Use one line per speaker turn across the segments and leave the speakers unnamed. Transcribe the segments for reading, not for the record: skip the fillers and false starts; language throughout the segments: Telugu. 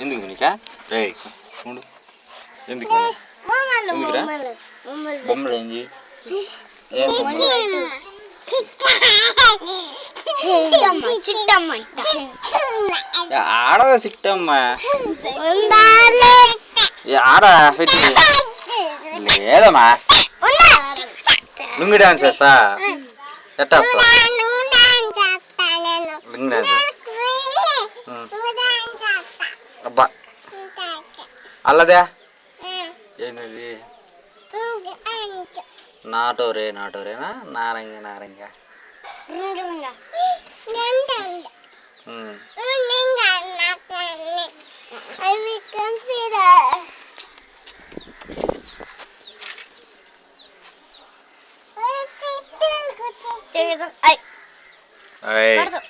ఎందుకు నీకా రే ఉండు ఎందుకు ఎందుకురా బొమ్మలు ఏంది ఆడదా సిట్టమ్మ ఆడా పెట్టి లేదమ్మా లుంగి డాన్స్ చేస్తా ఎట్టా లుంగి డాన్స్ అబ్బా అల్లదే ఏంది నాటోరే నాటోరేనా నారంగ నారంగ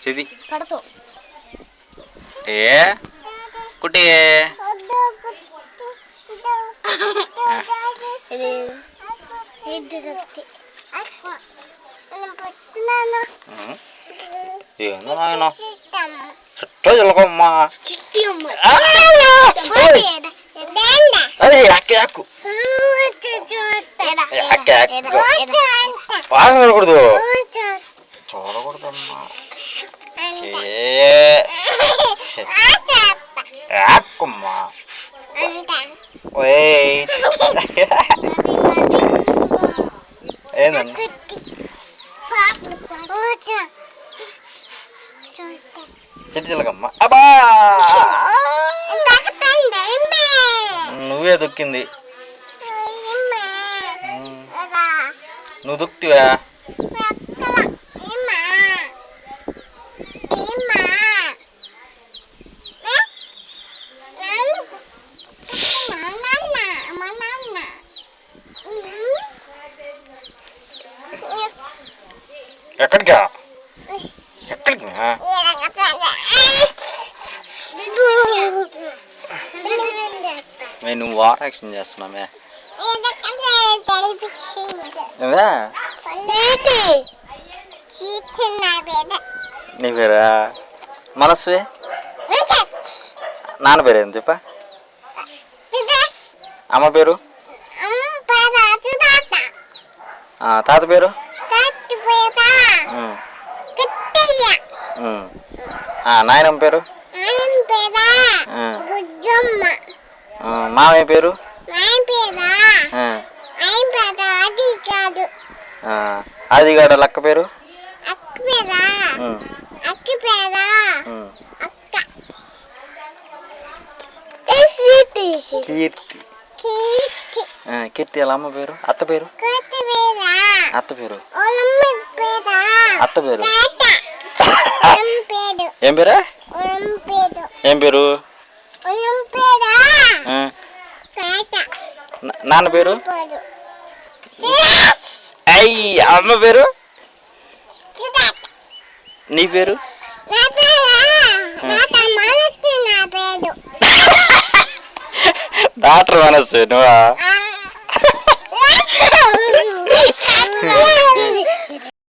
చెది ఏ కుట్టి ఏందో నాయన చుట్టూ చిలకమ్మా అదే యాక్కు వాసన చూడకూడదు చూడకూడదమ్మా యాక్కమ్మా ఏందండి చిట్టి చిలకమ్మ అబ్బా నువ్వే దొక్కింది నువ్వు దొక్కివా ఎక్కడికా ఎక్కడికి నువ్వు వాటర్ యాక్షన్ చేస్తున్నామే నీ పేరా మనస్వే నాన్న పేరు ఏం చెప్పా అమ్మ పేరు తాత పేరు నాయనమ్మ పేరు మామయ్య పేరు ఆదిగాడ లక్క పేరు కీర్తి వాళ్ళ అమ్మ పేరు అత్త పేరు అత్త పేరు అత్త పేరు ఏం పేరా ఏం పేరు నాన్న పేరు అయ్యి అమ్మ పేరు నీ పేరు డాక్టర్ మనస్సు నువ్వా